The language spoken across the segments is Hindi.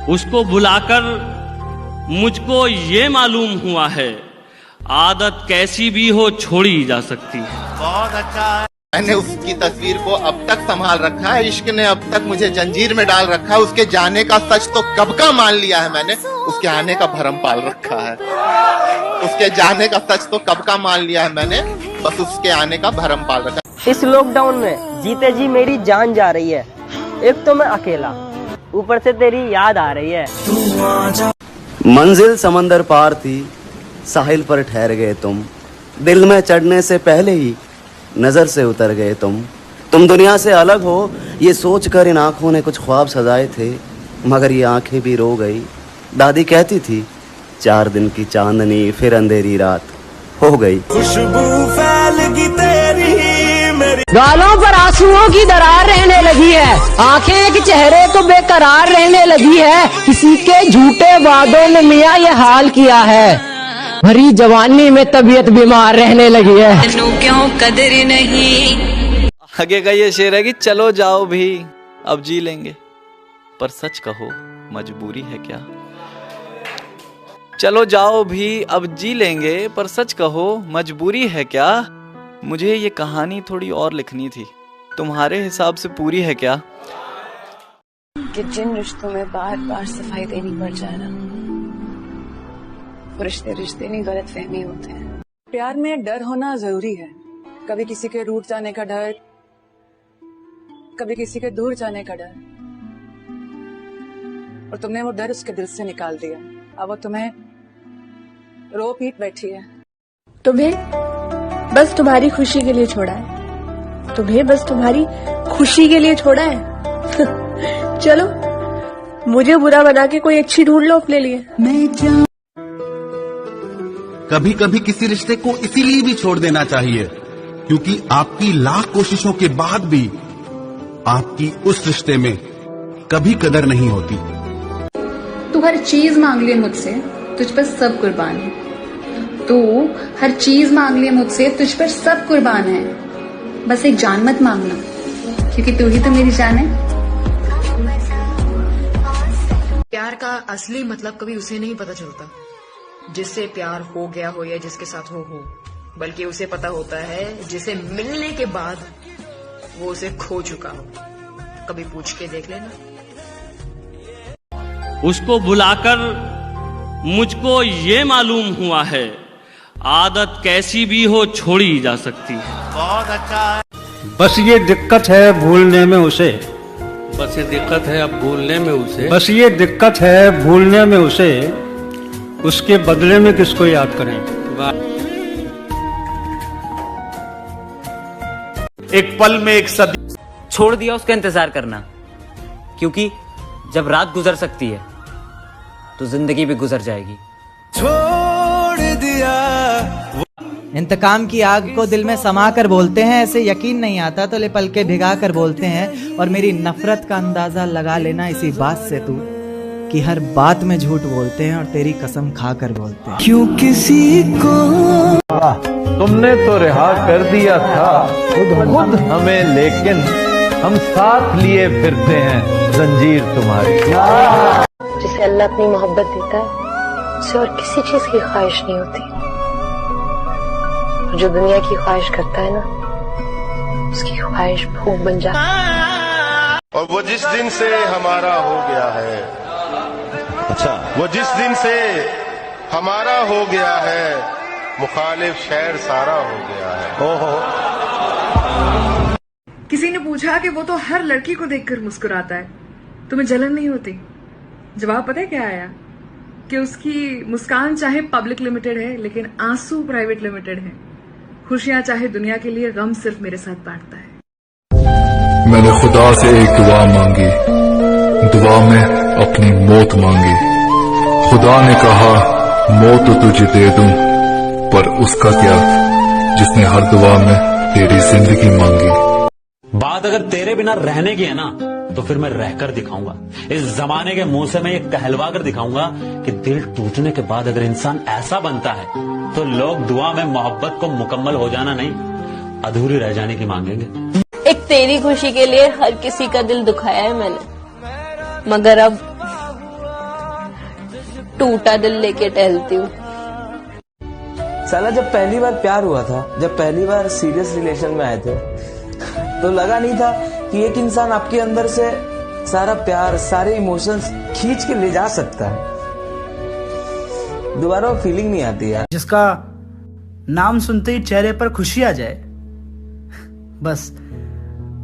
उसको बुलाकर मुझको ये मालूम हुआ है, आदत कैसी भी हो छोड़ी जा सकती है। बहुत अच्छा है। मैंने उसकी तस्वीर को अब तक संभाल रखा है। इश्क ने अब तक मुझे जंजीर में डाल रखा है। उसके जाने का सच तो कब का मान लिया है मैंने, उसके आने का भरम पाल रखा है। उसके जाने का सच तो कब का मान लिया है मैंने, बस उसके आने का भरम पाल रखा है। इस लॉकडाउन में जीते जी मेरी जान जा रही है। एक तो मैं अकेला, ऊपर से तेरी याद आ रही है। मंजिल समंदर पार थी, साहिल पर ठहर गए तुम। दिल में चढ़ने से पहले ही नजर से उतर गए तुम दुनिया से अलग हो, ये सोच कर इन आंखों ने कुछ ख्वाब सजाए थे, मगर ये आंखें भी रो गई। दादी कहती थी 4 दिन की चांदनी फिर अंधेरी रात हो गई। खुशबू फैलगी तेरी मेरी, गालों पर आंसुओं की दरार रहने लगी है, आंखें एक चेहरे को बेकरार रहने लगी है। किसी के झूठे वादों में मियाँ ये हाल किया है, भरी जवानी में तबीयत बीमार रहने लगी है। क्यों कदर नहीं। आगे का ये शेर है कि चलो जाओ भी अब जी लेंगे, पर सच कहो मजबूरी है क्या। चलो जाओ भी अब जी लेंगे, पर सच कहो मजबूरी है क्या। मुझे ये कहानी थोड़ी और लिखनी थी, तुम्हारे हिसाब से पूरी है क्या। कि जिन रिश्तों में बार बार सफाई देनी पड़ जाए ना, रिश्ते नहीं गलत फहमी होते हैं। प्यार में डर होना जरूरी है। कभी किसी के रूठ जाने का डर, कभी किसी के दूर जाने का डर, और तुमने वो डर उसके दिल से निकाल दिया। अब वो तुम्हें रो पीट बैठी है। तुम्हें बस तुम्हारी खुशी के लिए छोड़ा है, तुम्हें बस तुम्हारी खुशी के लिए छोड़ा है। चलो मुझे बुरा बना के कोई अच्छी ढूंढ लो अपने लिए। कभी कभी किसी रिश्ते को इसीलिए भी छोड़ देना चाहिए क्योंकि आपकी लाख कोशिशों के बाद भी आपकी उस रिश्ते में कभी कदर नहीं होती। तू हर चीज मांग लिए मुझसे, तुझ पर सब कुर्बान है। तू हर चीज मांग लिए मुझसे, तुझ पर सब कुर्बान है। बस एक जान मत मांगना, क्योंकि तू ही तो मेरी जान है। प्यार का असली मतलब कभी उसे नहीं पता चलता जिससे प्यार हो गया हो या जिसके साथ हो, बल्कि उसे पता होता है जिसे मिलने के बाद वो उसे खो चुका हो। कभी पूछ के देख लेना। उसको बुलाकर मुझको ये मालूम हुआ है, आदत कैसी भी हो छोड़ी जा सकती है। बहुत अच्छा है। बस ये दिक्कत है भूलने में उसे, बस ये दिक्कत है अब भूलने में उसे, बस ये दिक्कत है भूलने में उसे, उसके बदले में किसको याद करें। एक पल में एक सदी छोड़ दिया उसका इंतजार करना, क्योंकि जब रात गुजर सकती है तो जिंदगी भी गुजर जाएगी। छोड़ दिया। इंतकाम की आग को दिल में समा कर बोलते हैं, ऐसे यकीन नहीं आता तो ले पल के भिगा कर बोलते हैं। और मेरी नफरत का अंदाजा लगा लेना इसी बात से तू कि हर बात में झूठ बोलते हैं और तेरी कसम खा कर बोलते हैं। क्यों किसी को तुमने तो रिहा कर दिया था खुद हमें, लेकिन हम साथ लिए फिरते हैं जंजीर तुम्हारी। जिसे अल्लाह अपनी मोहब्बत देता है उसे और किसी चीज की ख्वाहिश नहीं होती। जो दुनिया की ख्वाहिश करता है ना, उसकी ख्वाहिश भूख बन जाती है। और वो जिस दिन से हमारा हो गया है, अच्छा, वो जिस दिन से हमारा हो गया है, मुखालिफ शहर सारा हो गया है। ओहो। किसी ने पूछा कि वो तो हर लड़की को देखकर मुस्कुराता है, तुम्हें जलन नहीं होती? जवाब पता है क्या आया? कि उसकी मुस्कान चाहे पब्लिक लिमिटेड है, लेकिन आंसू प्राइवेट लिमिटेड है। खुशियां चाहे दुनिया के लिए, गम सिर्फ मेरे साथ बांटता है। मैंने खुदा से एक दुआ मांगी, दुआ में अपनी मौत मांगी। खुदा ने कहा मौत तो तुझे दे दूं, पर उसका क्या जिसने हर दुआ में तेरी जिंदगी मांगी। बात अगर तेरे बिना रहने की है ना, तो फिर मैं रहकर दिखाऊंगा। इस जमाने के मुंह से मैं ये कहलवा कर दिखाऊंगा कि दिल टूटने के बाद अगर इंसान ऐसा बनता है तो लोग दुआ में मोहब्बत को मुकम्मल हो जाना नहीं, अधूरी रह जाने की मांगेंगे। एक तेरी खुशी के लिए हर किसी का दिल दुखाया है मैंने, मगर अब टूटा दिल लेके टहलती हूँ। साला जब पहली बार प्यार हुआ था, जब पहली बार सीरियस रिलेशन में आए थे, तो लगा नहीं था कि एक इंसान आपके अंदर से सारा प्यार, सारे इमोशंस खींच के ले जा सकता है। दोबारा वो फीलिंग नहीं आती यार। जिसका नाम सुनते ही चेहरे पर खुशी आ जाए, बस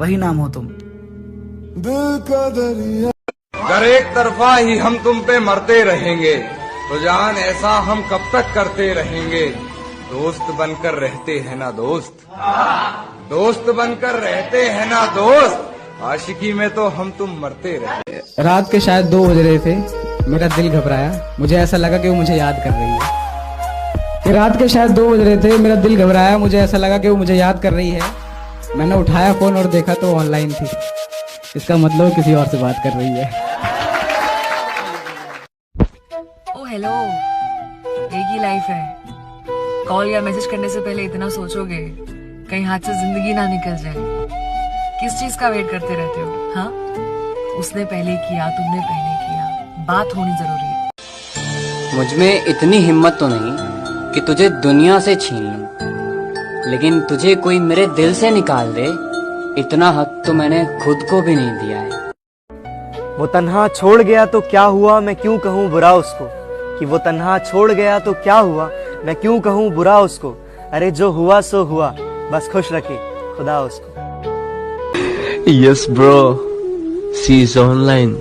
वही नाम हो तुम। अगर एक तरफा ही हम तुम पे मरते रहेंगे तो जान ऐसा हम कब तक करते रहेंगे। दोस्त बनकर रहते हैं ना दोस्त, दोस्त बनकर रहते हैं ना दोस्त, आशिकी में तो हम तुम मरते रहे। रात के शायद 2 बज रहे थे, मेरा दिल घबराया, मुझे ऐसा लगा कि वो मुझे याद कर रही है। कि रात के शायद 2 बज रहे थे, मेरा दिल घबराया, मुझे ऐसा लगा कि वो मुझे याद कर रही है। मैंने उठाया फोन और देखा तो ऑनलाइन थी। इसका मतलब किसी और से बात कर रही है। ओ हेलो, एक ही लाइफ है। कॉल या मैसेज करने से पहले इतना सोचोगे कहीं हाथ से जिंदगी ना निकल जाए। किस चीज का वेट करते रहते हो? हाँ, उसने पहले किया, तुमने पहले किया, बात होनी जरूरी है। मुझ में इतनी हिम्मत तो नहीं कि तुझे दुनिया से छीन लूं, लेकिन तुझे कोई मेरे दिल से निकाल दे, इतना हक तो मैंने खुद को भी नहीं दिया है। वो तन्हा छोड़ गया तो क्या हुआ, मैं क्यों कहूँ बुरा उसको। कि वो तन्हा छोड़ गया तो क्या हुआ, मैं क्यों कहूँ बुरा उसको। अरे जो हुआ सो हुआ, बस खुश रखे खुदा उसको। Yes bro, she is online,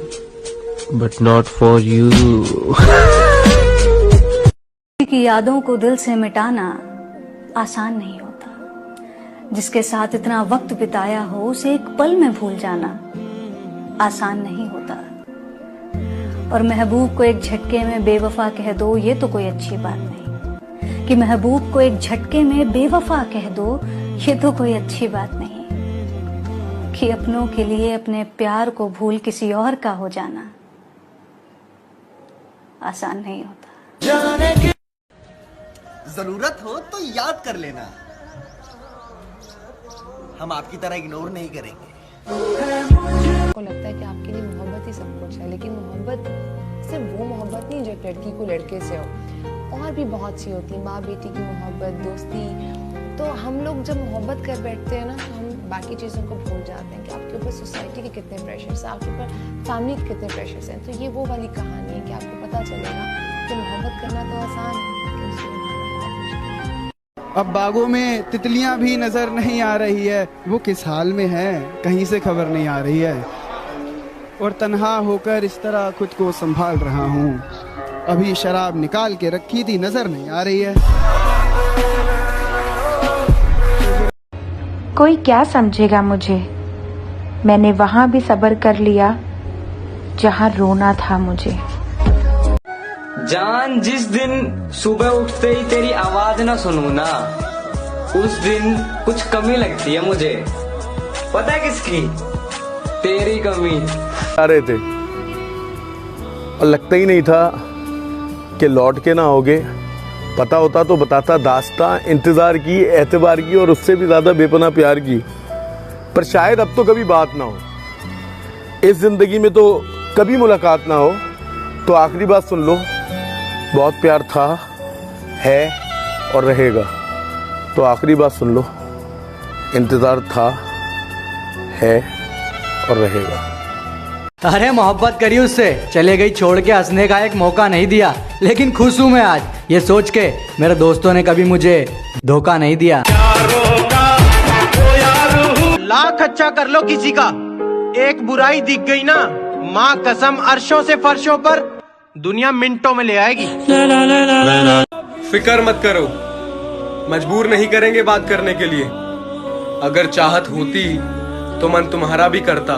but not for you. की यादों को दिल से मिटाना आसान नहीं होता। जिसके साथ इतना वक्त बिताया हो, उसे एक पल में भूल जाना आसान नहीं होता। और महबूब को एक झटके में बेवफा कह दो, ये तो कोई अच्छी बात नहीं। कि महबूब को एक झटके में बेवफा कह दो, ये तो कोई अच्छी बात नहीं। कि अपनों के लिए अपने प्यार को भूल किसी और का हो जाना आसान नहीं होता। जरूरत हो तो याद कर लेना, हम आपकी तरह इग्नोर नहीं करेंगे। को लगता है कि आपके लिए मोहब्बत ही सब कुछ है, लेकिन मोहब्बत सिर्फ वो मोहब्बत नहीं जो एक लड़की को लड़के से हो, और भी बहुत सी होती है। माँ बेटी की मोहब्बत, दोस्ती। तो हम लोग जब मोहब्बत कर बैठते हैं ना, तो हम बाकी चीज़ों को भूल जाते हैं कि आपके ऊपर सोसाइटी के कितने प्रेशर्स हैं, आपके ऊपर फैमिली के कितने प्रेशर्स हैं। तो ये वो वाली कहानी है कि आपको पता चलेगा कि मोहब्बत करना तो आसान है, लेकिन उसको निभाना बहुत मुश्किल है। अब बागों में तितलियां भी नजर नहीं आ रही है, वो किस हाल में है कहीं से खबर नहीं आ रही है। और तन्हा होकर इस तरह खुद को संभाल रहा हूँ, अभी शराब निकाल के रखी थी नजर नहीं आ रही है। कोई क्या समझेगा मुझे, मैंने वहां भी सब्र कर लिया जहां रोना था मुझे। जान, जिस दिन सुबह उठते ही तेरी आवाज ना सुनूं ना, उस दिन कुछ कमी लगती है मुझे। पता है किसकी? तेरी कमी। आ रहे थे और लगता ही नहीं था कि लौट के ना आओगे। पता होता तो बताता, दास्तां इंतजार की, एतबार की और उससे भी ज्यादा बेपनाह प्यार की। पर शायद अब तो कभी बात ना हो, इस जिंदगी में तो कभी मुलाकात ना हो। तो आखिरी बात सुन लो, बहुत प्यार था, है और रहेगा। तो आखिरी बात सुन लो, इंतजार था, है और रहेगा। अरे मोहब्बत करी उससे, चले गई छोड़ के, हंसने का एक मौका नहीं दिया। लेकिन खुश हूं मैं आज ये सोच के, मेरे दोस्तों ने कभी मुझे धोखा नहीं दिया। लाख अच्छा कर लो किसी का, एक बुराई दिख गई ना, माँ कसम अर्शों से फर्शों पर दुनिया मिनटों में ले आएगी। फिक्र मत करो, मजबूर नहीं करेंगे बात करने के लिए। अगर चाहत होती तो मन तुम्हारा भी करता।